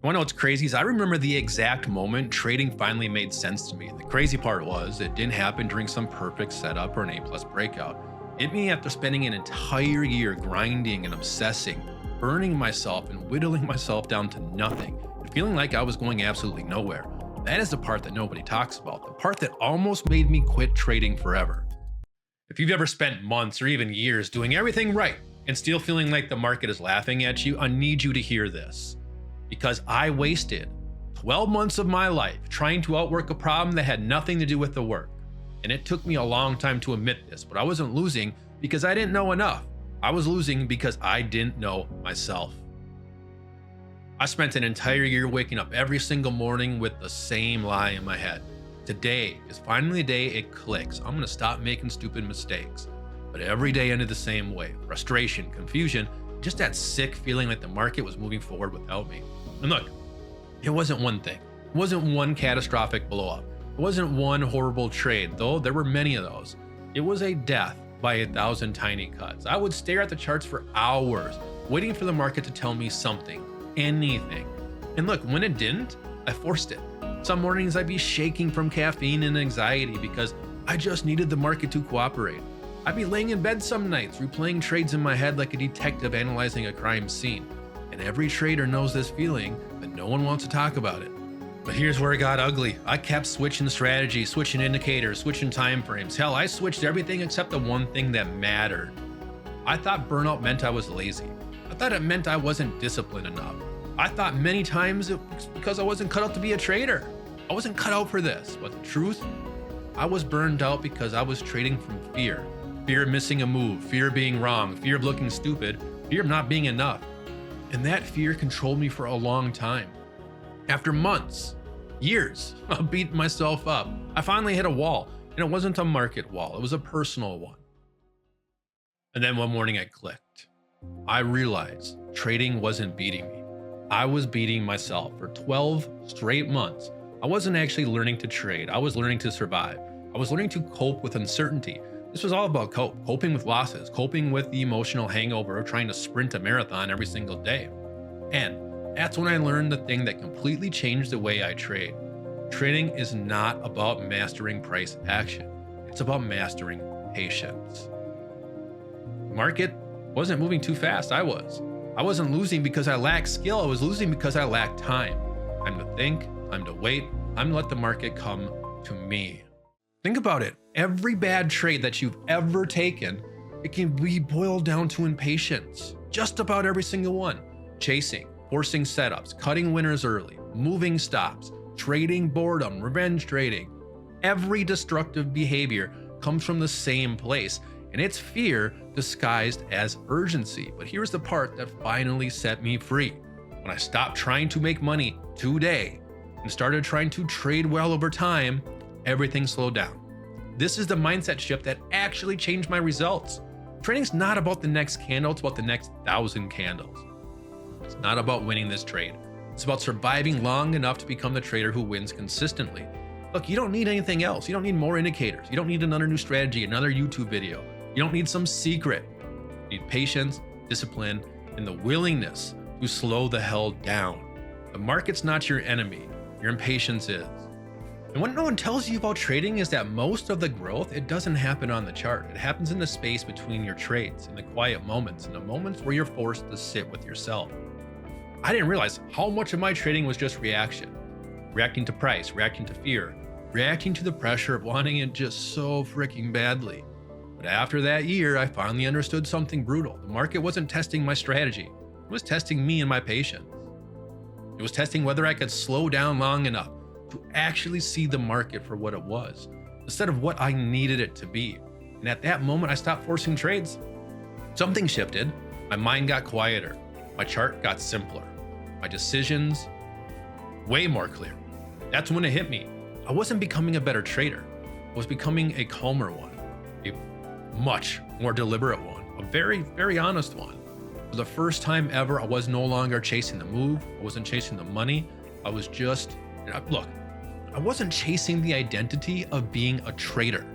Want to know what's crazy is I remember the exact moment trading finally made sense to me. The crazy part was it didn't happen during some perfect setup or an A+ breakout. It hit me after spending an entire year grinding and obsessing, burning myself and whittling myself down to nothing, and feeling like I was going absolutely nowhere. That is the part that nobody talks about, the part that almost made me quit trading forever. If you've ever spent months or even years doing everything right and still feeling like the market is laughing at you, I need you to hear this. Because I wasted 12 months of my life trying to outwork a problem that had nothing to do with the work. And it took me a long time to admit this, but I wasn't losing because I didn't know enough. I was losing because I didn't know myself. I spent an entire year waking up every single morning with the same lie in my head. Today is finally the day it clicks. I'm gonna stop making stupid mistakes. But every day ended the same way. Frustration, confusion, just that sick feeling like the market was moving forward without me. And look, it wasn't one thing. It wasn't one catastrophic blow up. It wasn't one horrible trade, though there were many of those. It was a death by 1,000 tiny cuts. I would stare at the charts for hours, waiting for the market to tell me something, anything. And look, when it didn't, I forced it. Some mornings I'd be shaking from caffeine and anxiety because I just needed the market to cooperate. I'd be laying in bed some nights, replaying trades in my head like a detective analyzing a crime scene. And every trader knows this feeling, but no one wants to talk about it. But here's where it got ugly. I kept switching strategies, switching indicators, switching time frames. Hell, I switched everything except the one thing that mattered. I thought burnout meant I was lazy. I thought it meant I wasn't disciplined enough. I thought many times it was because I wasn't cut out to be a trader. I wasn't cut out for this. But the truth, I was burned out because I was trading from fear. Fear of missing a move, fear of being wrong, fear of looking stupid, fear of not being enough. And that fear controlled me for a long time. After months, years of beating myself up, I finally hit a wall. And it wasn't a market wall, it was a personal one. And then one morning it clicked. I realized trading wasn't beating me. I was beating myself. For 12 straight months, I wasn't actually learning to trade. I was learning to survive. I was learning to cope with uncertainty. This was all about coping with losses, coping with the emotional hangover of trying to sprint a marathon every single day. And that's when I learned the thing that completely changed the way I trade. Trading is not about mastering price action. It's about mastering patience. The market wasn't moving too fast, I was. I wasn't losing because I lacked skill, I was losing because I lacked time. Time to think, time to wait, time to let the market come to me. Think about it. Every bad trade that you've ever taken, it can be boiled down to impatience. Just about every single one. Chasing, forcing setups, cutting winners early, moving stops, trading boredom, revenge trading. Every destructive behavior comes from the same place, and it's fear disguised as urgency. But here's the part that finally set me free. When I stopped trying to make money today and started trying to trade well over time, everything slowed down. This is the mindset shift that actually changed my results. Trading's not about the next candle, it's about the next 1,000 candles. It's not about winning this trade. It's about surviving long enough to become the trader who wins consistently. Look, you don't need anything else. You don't need more indicators. You don't need another new strategy, another YouTube video. You don't need some secret. You need patience, discipline, and the willingness to slow the hell down. The market's not your enemy. Your impatience is. And what no one tells you about trading is that most of the growth, it doesn't happen on the chart. It happens in the space between your trades, in the quiet moments, in the moments where you're forced to sit with yourself. I didn't realize how much of my trading was just reaction. Reacting to price, reacting to fear, reacting to the pressure of wanting it just so freaking badly. But after that year, I finally understood something brutal. The market wasn't testing my strategy. It was testing me and my patience. It was testing whether I could slow down long enough to actually see the market for what it was, instead of what I needed it to be. And at that moment, I stopped forcing trades. Something shifted. My mind got quieter. My chart got simpler. My decisions, way more clear. That's when it hit me. I wasn't becoming a better trader. I was becoming a calmer one, a much more deliberate one, a very, very honest one. For the first time ever, I was no longer chasing the move. I wasn't chasing the money. I was just, look, I wasn't chasing the identity of being a trader.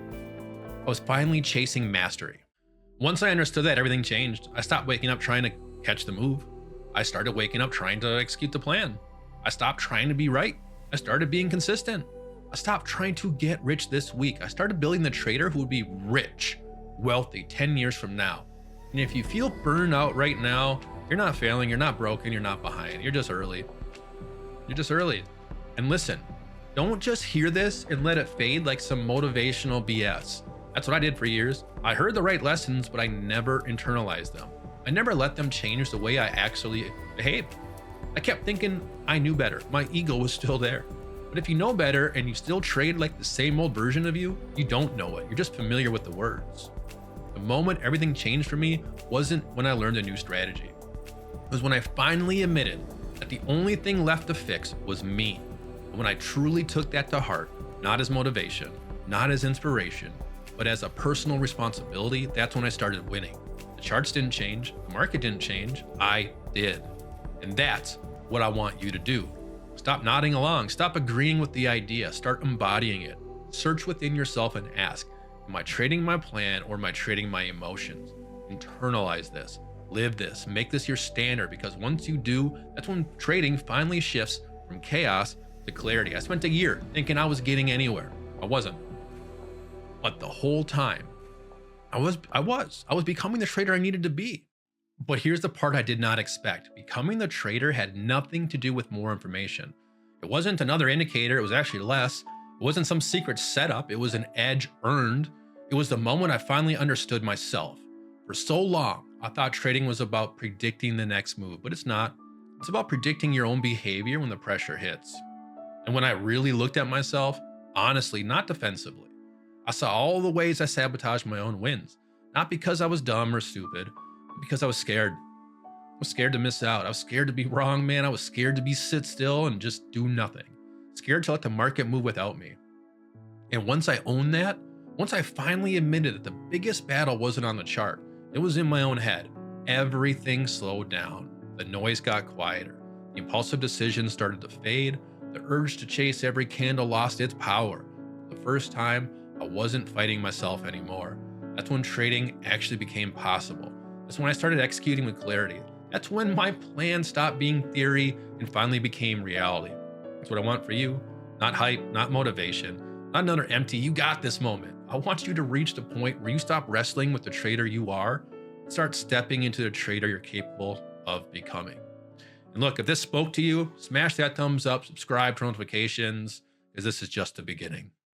I was finally chasing mastery. Once I understood that, everything changed. I stopped waking up trying to catch the move. I started waking up trying to execute the plan. I stopped trying to be right. I started being consistent. I stopped trying to get rich this week. I started building the trader who would be rich, wealthy 10 years from now. And if you feel burned out right now, you're not failing, you're not broken, you're not behind. You're just early. You're just early. And listen, don't just hear this and let it fade like some motivational BS. That's what I did for years. I heard the right lessons, but I never internalized them. I never let them change the way I actually behaved. I kept thinking I knew better. My ego was still there. But if you know better and you still trade like the same old version of you, you don't know it. You're just familiar with the words. The moment everything changed for me wasn't when I learned a new strategy. It was when I finally admitted that the only thing left to fix was me. And when I truly took that to heart, not as motivation, not as inspiration, but as a personal responsibility, that's when I started winning. The charts didn't change, the market didn't change, I did. And that's what I want you to do. Stop nodding along, stop agreeing with the idea, start embodying it. Search within yourself and ask, am I trading my plan or am I trading my emotions? Internalize this, live this, make this your standard, because once you do, that's when trading finally shifts from chaos to clarity. I spent a year thinking I was getting anywhere. I wasn't. But the whole time, I was becoming the trader I needed to be. But here's the part I did not expect. Becoming the trader had nothing to do with more information. It wasn't another indicator, it was actually less. It wasn't some secret setup, it was an edge earned. It was the moment I finally understood myself. For so long, I thought trading was about predicting the next move, but it's not. It's about predicting your own behavior when the pressure hits. And when I really looked at myself, honestly, not defensively, I saw all the ways I sabotaged my own wins. Not because I was dumb or stupid, but because I was scared. I was scared to miss out. I was scared to be wrong, man. I was scared to sit still and just do nothing. Scared to let the market move without me. And once I owned that, once I finally admitted that the biggest battle wasn't on the chart, it was in my own head, everything slowed down. The noise got quieter. The impulsive decisions started to fade. The urge to chase every candle lost its power. For the first time, I wasn't fighting myself anymore. That's when trading actually became possible. That's when I started executing with clarity. That's when my plan stopped being theory and finally became reality. That's what I want for you. Not hype, not motivation, not another empty, you got this moment. I want you to reach the point where you stop wrestling with the trader you are and start stepping into the trader you're capable of becoming. And look, if this spoke to you, smash that thumbs up, subscribe, turn notifications, because this is just the beginning.